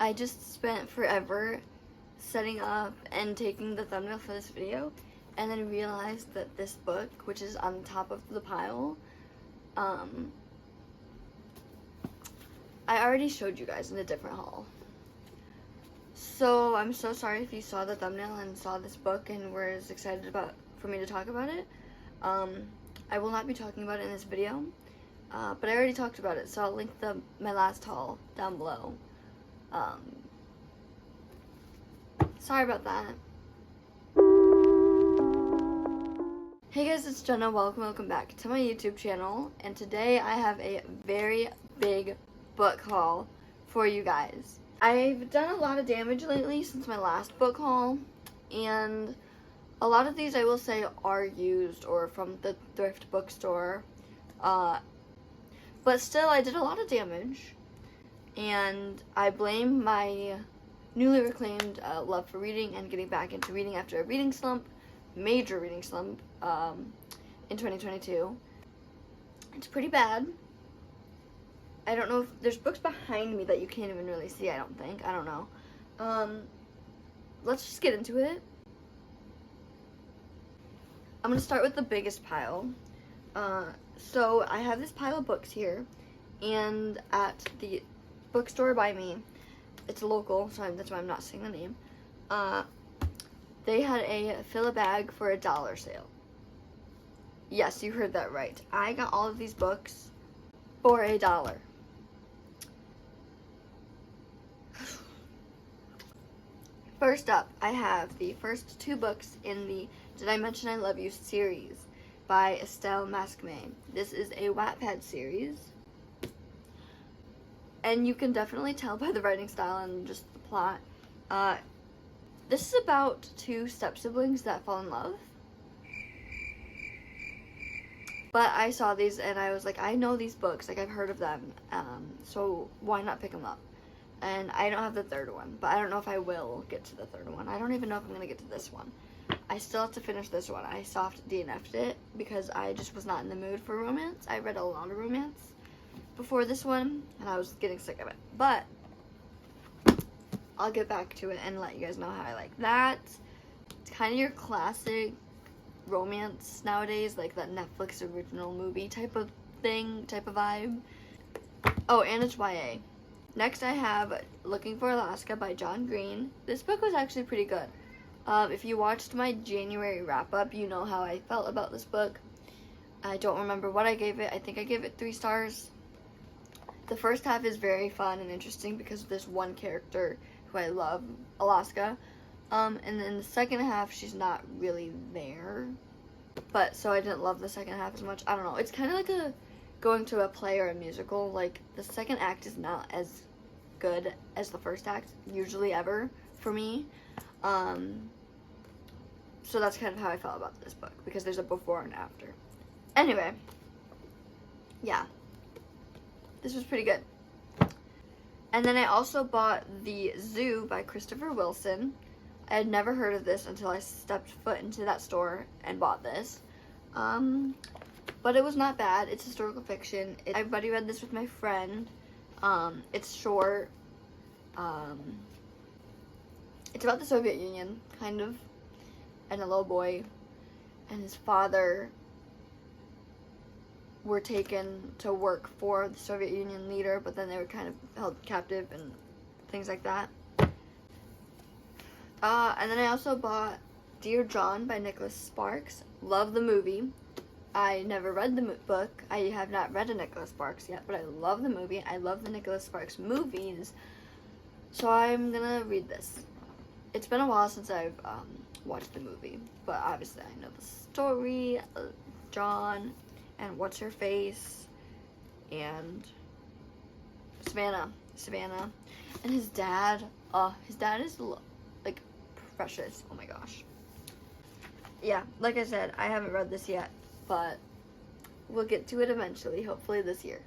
I just spent forever setting up and taking the thumbnail for this video, and then realized that this book, which is on top of the pile, I already showed you guys in a different haul. So I'm so sorry if you saw the thumbnail and saw this book and were as excited for me to talk about it. I will not be talking about it in this video, but I already talked about it, so I'll link my last haul down below. Sorry about that. Hey guys, it's Jenna. Welcome back to my YouTube channel, and today I have a very big book haul for you guys. I've done a lot of damage lately since my last book haul, and a lot of these I will say are used or from the thrift bookstore, but still I did a lot of damage, and I blame my newly reclaimed love for reading and getting back into reading after a reading slump, major reading slump, in 2022. It's pretty bad. I don't know if there's books behind me that you can't even really see, I don't think. I don't know. Let's just get into it. I'm gonna start with the biggest pile. So I have this pile of books here, and at the bookstore by me, it's local, so that's why I'm not saying the name, they had a fill a bag for $1 sale. Yes, you heard that right. I got all of these books for $1. First up, I have the first two books in the Did I Mention I Love You series by Estelle Maskame. This is a Wattpad series, and you can definitely tell by the writing style and just the plot. This is about two step-siblings that fall in love. But I saw these and I was like, I know these books, like I've heard of them, so why not pick them up? And I don't have the third one, but I don't know if I will get to the third one. I don't even know if I'm going to get to this one. I still have to finish this one. I soft DNF'd it because I just was not in the mood for romance. I read a lot of romance before this one, and I was getting sick of it. But I'll get back to it and let you guys know how I like that. It's kind of your classic romance nowadays, like that Netflix original movie type of thing, type of vibe. Oh, and it's YA. Next I have Looking for Alaska by John Green. This book was actually pretty good. If you watched my January wrap-up, you know how I felt about this book. I don't remember what I gave it. I think I gave it 3 stars. The first half is very fun and interesting because of this one character who I love, Alaska. And then the second half, she's not really there. But, so I didn't love the second half as much. I don't know. It's kind of like going to a play or a musical. Like, the second act is not as good as the first act, usually ever, for me. So that's kind of how I felt about this book, because there's a before and after. Anyway, yeah. This was pretty good. And then I also bought The Zoo by Christopher Wilson. I had never heard of this until I stepped foot into that store and bought this. But it was not bad. It's historical fiction. I've already read this with my friend. It's short. It's about the Soviet Union, kind of, and a little boy and his father were taken to work for the Soviet Union leader, but then they were kind of held captive and things like that. And then I also bought Dear John by Nicholas Sparks. Love the movie. I never read the book. I have not read a Nicholas Sparks yet, but I love the movie. I love the Nicholas Sparks movies, so I'm gonna read this. It's been a while since I've watched the movie, but obviously I know the story of John and what's her face and Savannah, and his dad. His dad is like precious. Oh my gosh. Yeah, like I said, I haven't read this yet, but we'll get to it eventually, hopefully this year.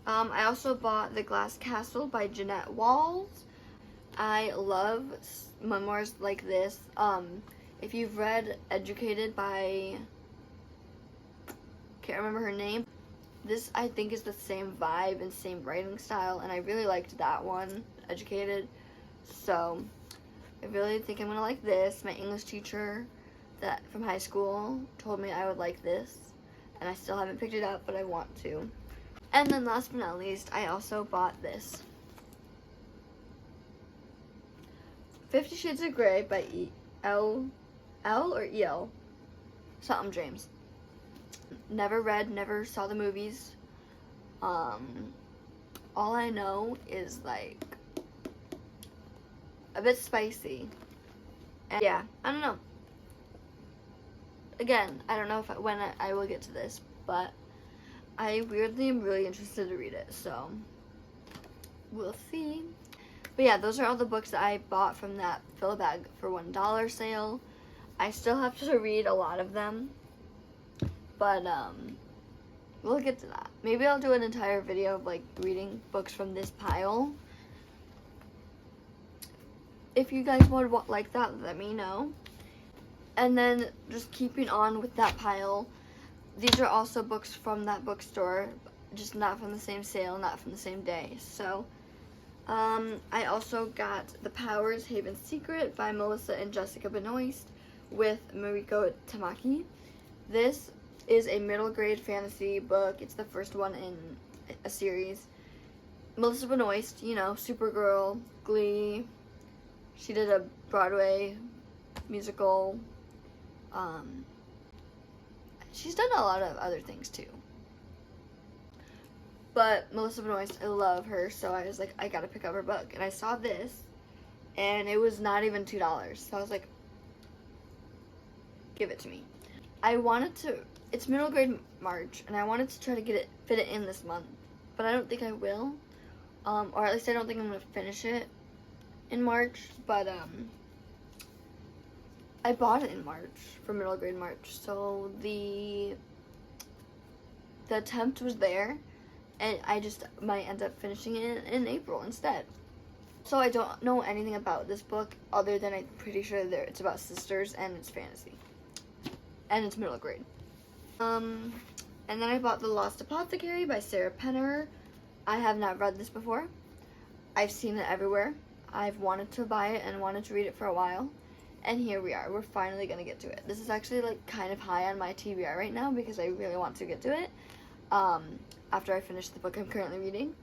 I also bought The Glass Castle by Jeanette. I love memoirs like this. If you've read Educated by, can't remember her name, This, I think, is the same vibe and same writing style, and I really liked that one, Educated. So I really think I'm gonna like this. My English teacher that from high school told me I would like this, and I still haven't picked it up, but I want to. And then last but not least, I also bought this 50 Shades of Grey by Elle or elle, something James. Never read, never saw the movies. All I know is like a bit spicy. And yeah, I don't know. Again, I don't know if when I will get to this, but I weirdly am really interested to read it, so we'll see. But yeah, those are all the books that I bought from that Fill-A-Bag for $1 sale. I still have to read a lot of them, but we'll get to that. Maybe I'll do an entire video of like reading books from this pile. If you guys would like that, let me know. And then just keeping on with that pile, these are also books from that bookstore, just not from the same sale, not from the same day. So I also got The Powers Haven Secret by Melissa and Jessica Benoist with Mariko Tamaki. This is a middle grade fantasy book. It's the first one in a series. Melissa Benoist, you know, Supergirl, Glee. She did a Broadway musical. She's done a lot of other things too. But Melissa Benoist, I love her, so I was like, I gotta pick up her book. And I saw this, and it was not even $2. So I was like, give it to me. I wanted to, it's middle grade March, and I wanted to try to fit it in this month. But I don't think I will. Or at least I don't think I'm gonna finish it in March. But I bought it in March, for middle grade March. So the attempt was there. And I just might end up finishing it in April instead. So I don't know anything about this book other than I'm pretty sure it's about sisters and it's fantasy. And it's middle grade. And then I bought The Lost Apothecary by Sarah Penner. I have not read this before. I've seen it everywhere. I've wanted to buy it and wanted to read it for a while. And here we are. We're finally going to get to it. This is actually like kind of high on my TBR right now because I really want to get to it. After I finish the book I'm currently reading.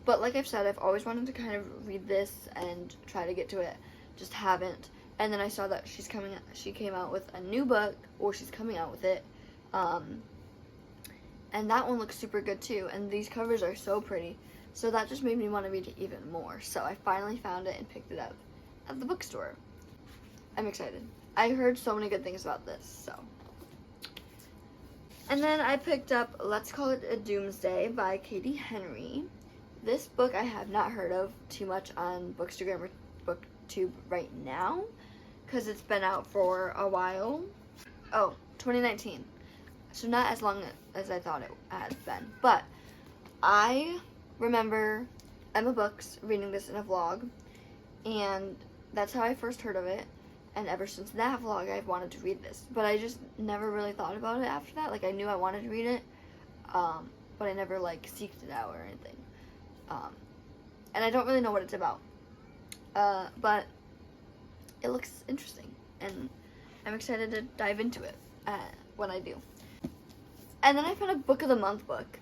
But like I've said, I've always wanted to kind of read this and try to get to it. Just haven't. And then I saw that she came out with a new book, or she's coming out with it. And that one looks super good too. And these covers are so pretty. So that just made me want to read it even more. So I finally found it and picked it up at the bookstore. I'm excited. I heard so many good things about this, so. And then I picked up Let's Call It a Doomsday by Katie Henry. This book I have not heard of too much on Bookstagram or BookTube right now, because it's been out for a while. Oh, 2019. So not as long as I thought it had been. But I remember Emma Books reading this in a vlog, and that's how I first heard of it. And ever since that vlog, I've wanted to read this. But I just never really thought about it after that. Like, I knew I wanted to read it, but I never, like, seeked it out or anything. And I don't really know what it's about. But it looks interesting. And I'm excited to dive into it when I do. And then I found a Book of the Month book.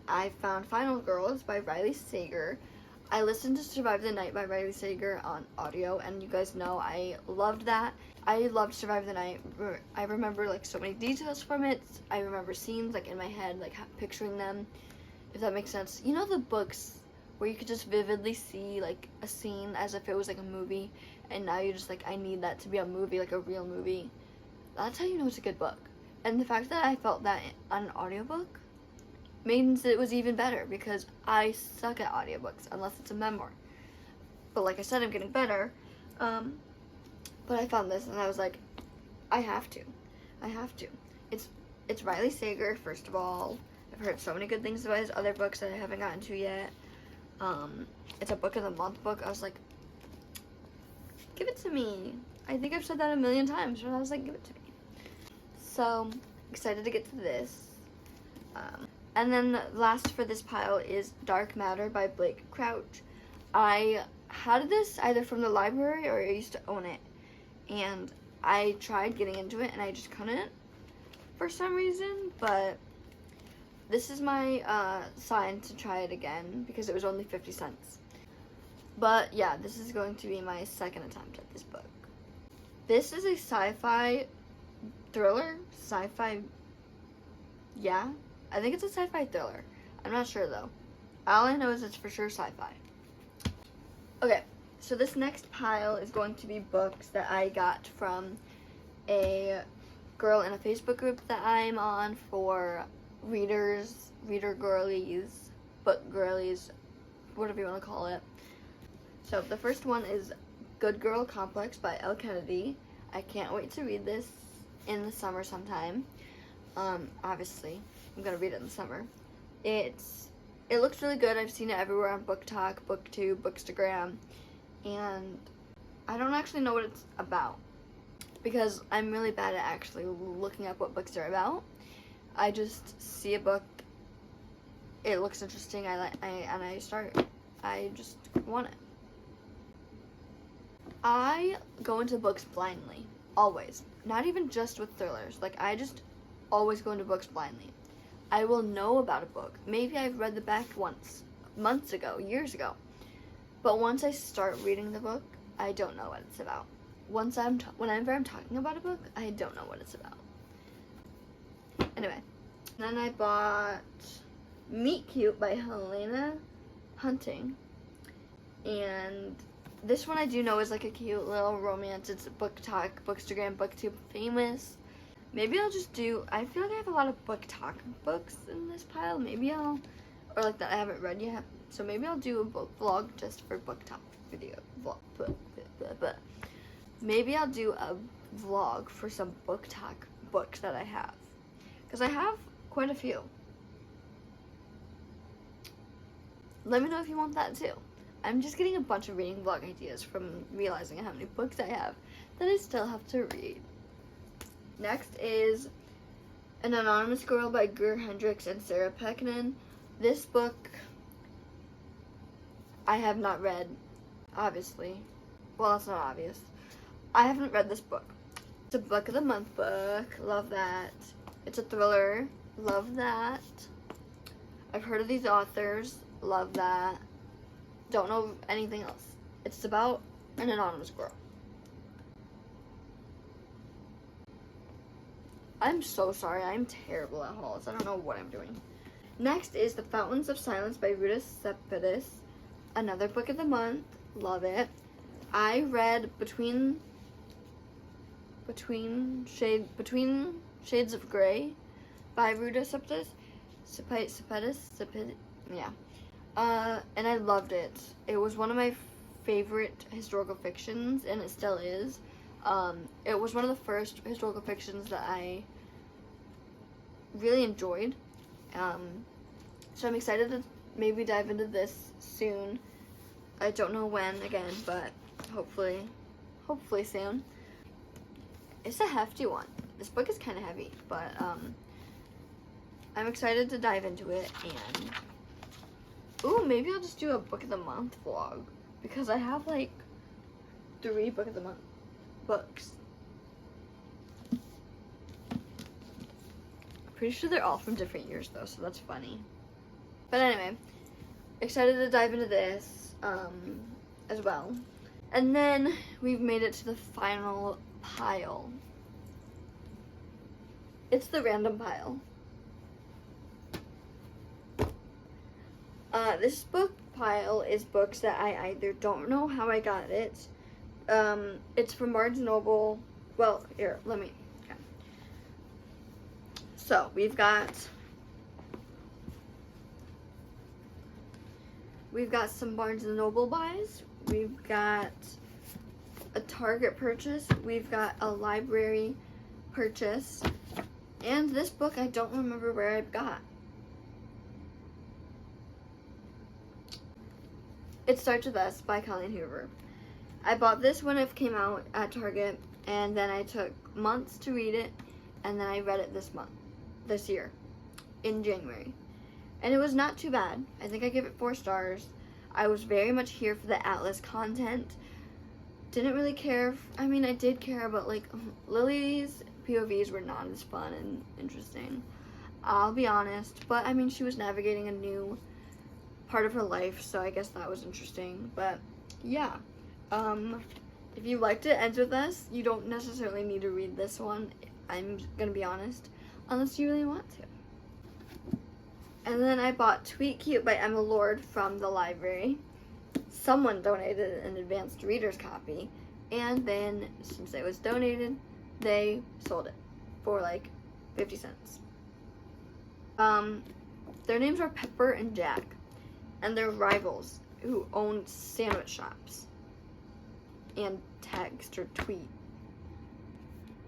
I found Final Girls by Riley Sager. I listened to Survive the Night by Riley Sager on audio, and you guys know I loved that. I loved Survive the Night. I remember like so many details from it. I remember scenes like in my head, like picturing them, if that makes sense. You know the books where you could just vividly see like a scene as if it was like a movie, and now you're just like, I need that to be a movie, like a real movie. That's how you know it's a good book. And the fact that I felt that on an audiobook means it was even better, because I suck at audiobooks unless it's a memoir. But like I said, I'm getting better. But I found this and I was like, I have to. It's Riley Sager, first of all. I've heard so many good things about his other books that I haven't gotten to yet. It's a Book of the Month book. I was like, give it to me. I think I've said that a million times, but I was like, give it to me. So, excited to get to this. And then the last for this pile is Dark Matter by Blake Crouch. I had this either from the library or I used to own it. And I tried getting into it and I just couldn't for some reason. But this is my sign to try it again because it was only 50 cents. But yeah, this is going to be my second attempt at this book. This is a sci-fi thriller. Yeah, I think it's a sci-fi thriller. I'm not sure though. All I know is it's for sure sci-fi. Okay, so this next pile is going to be books that I got from a girl in a Facebook group that I'm on for readers, reader girlies, book girlies, whatever you want to call it. So the first one is Good Girl Complex by Elle Kennedy. I can't wait to read this in the summer sometime. Obviously, I'm gonna read it in the summer. It looks really good. I've seen it everywhere on Book Talk, BookTube, Bookstagram, and I don't actually know what it's about because I'm really bad at actually looking up what books are about. I just see a book, it looks interesting, I just want it. I go into books blindly, always. Not even just with thrillers. Like, I just always go into books blindly. I will know about a book. Maybe I've read the back once, months ago, years ago. But once I start reading the book, I don't know what it's about. Whenever I'm talking about a book, I don't know what it's about. Anyway, then I bought Meet Cute by Helena Hunting. And this one I do know is like a cute little romance. It's Book Talk, Bookstagram, BookTube famous. Maybe I'll just do, I feel like I have a lot of Book Talk books in this pile. Or like that I haven't read yet. So maybe I'll do a book vlog just for Book Talk video. Maybe I'll do a vlog for some Book Talk books that I have. Because I have quite a few. Let me know if you want that too. I'm just getting a bunch of reading vlog ideas from realizing how many books I have that I still have to read. Next is An Anonymous Girl by Greer Hendricks and Sarah Pekinen. This book I have not read, obviously. Well, that's not obvious. I haven't read this book. It's a book of the month book. Love that. It's a thriller. Love that. I've heard of these authors. Love that. Don't know anything else. It's about an anonymous girl. I'm so sorry. I'm terrible at hauls. I don't know what I'm doing. Next is The Fountains of Silence by Rita Septys. Another book of the month. Love it. I read Between Shades of Grey by Rita Septys. Yeah. And I loved it. It was one of my favorite historical fictions, and it still is. It was one of the first historical fictions that I really enjoyed. So I'm excited to maybe dive into this soon. I don't know when again, but hopefully soon. It's a hefty one. This book is kind of heavy, but I'm excited to dive into it. And ooh, maybe I'll just do a book of the month vlog because I have like 3 book of the month books. Pretty sure they're all from different years though, so that's funny. But anyway, excited to dive into this as well. And then we've made it to the final pile. It's the random pile. This book pile is books that I either don't know how I got it. It's from Barnes & Noble. Well, here, okay. So, we've got some Barnes & Noble buys. We've got a Target purchase. We've got a library purchase. And this book I don't remember where I got. It Starts With Us by Colleen Hoover. I bought this when it came out at Target, and then I took months to read it, and then I read it this year, in January. And it was not too bad. I think I give it 4 stars. I was very much here for the Atlas content. Didn't really care. I mean, I did care, but like Lily's POVs were not as fun and interesting. I'll be honest. But I mean, she was navigating a new part of her life, so I guess that was interesting. But yeah, if you liked It Ends With Us, you don't necessarily need to read this one. I'm gonna be honest, unless you really want to. And then I bought Tweet Cute by Emma Lord from the library. Someone donated an advanced reader's copy, and then since it was donated, they sold it for like 50 cents. Their names are Pepper and Jack, and they're rivals who own sandwich shops and text or tweet.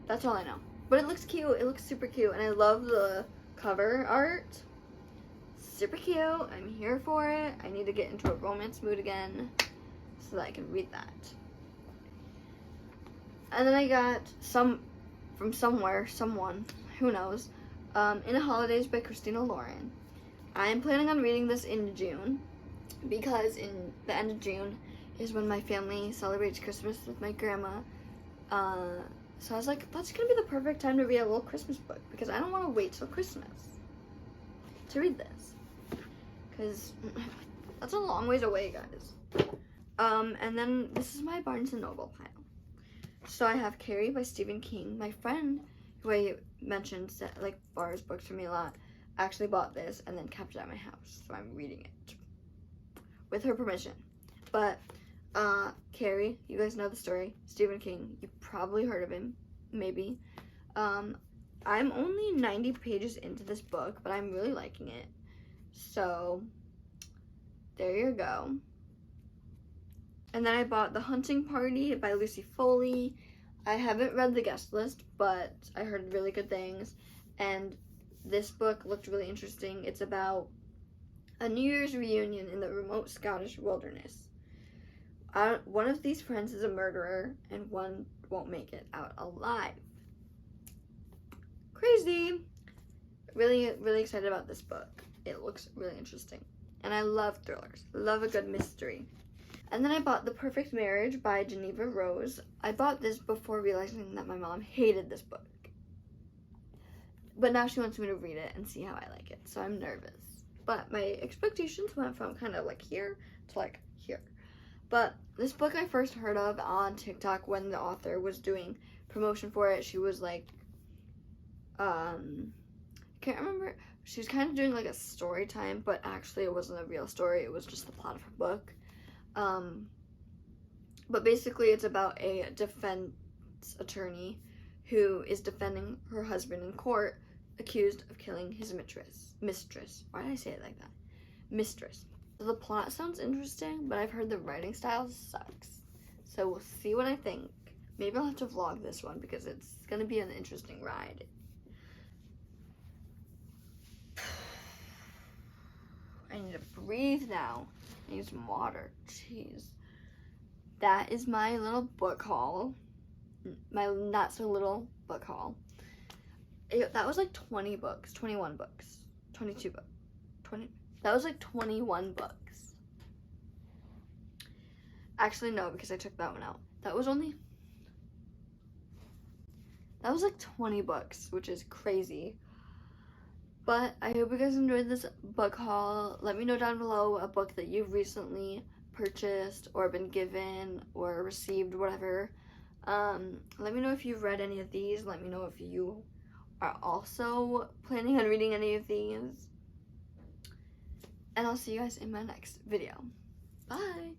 That's all I know. But it looks cute. It looks super cute, and I love the cover art. Super cute. I'm here for it. I need to get into a romance mood again so that I can read that. And then I got someone, who knows, In a Holidaze by Christina Lauren. I am planning on reading this in June because in the end of June is when my family celebrates Christmas with my grandma. So I was like, that's gonna be the perfect time to read a little Christmas book because I don't want to wait till Christmas to read this. Because that's a long ways away, guys. And then this is my Barnes & Noble pile. So I have Carrie by Stephen King. My friend, who I mentioned, like borrows books from me a lot, actually bought this and then kept it at my house. So I'm reading it with her permission. But Carrie, you guys know the story. Stephen King, you probably heard of him, maybe. I'm only 90 pages into this book, but I'm really liking it. So, there you go. And then I bought The Hunting Party by Lucy Foley. I haven't read the guest list, but I heard really good things. And this book looked really interesting. It's about a New Year's reunion in the remote Scottish wilderness. One of these friends is a murderer, and one won't make it out alive. Crazy! Really, really excited about this book. It looks really interesting. And I love thrillers. Love a good mystery. And then I bought The Perfect Marriage by Jeneva Rose. I bought this before realizing that my mom hated this book. But now she wants me to read it and see how I like it. So I'm nervous. But my expectations went from kind of like here to like here. But this book I first heard of on TikTok when the author was doing promotion for it. She was like, can't remember. She was kind of doing like a story time, but actually it wasn't a real story. It was just the plot of her book. But basically it's about a defense attorney who is defending her husband in court, accused of killing his mistress. Why did I say it like that? Mistress. The plot sounds interesting, but I've heard the writing style sucks. So we'll see what I think. Maybe I'll have to vlog this one because it's going to be an interesting ride. I need to breathe now. I need some water. Jeez. That is my little book haul. My not so little book haul. That was like 20 books. 21 books. 22 books. 20. That was like 21 books. Actually, no, because I took that one out. That was like 20 books, which is crazy. But I hope you guys enjoyed this book haul. Let me know down below a book that you've recently purchased or been given or received, whatever. Let me know if you've read any of these. Let me know if you are also planning on reading any of these. And I'll see you guys in my next video. Bye!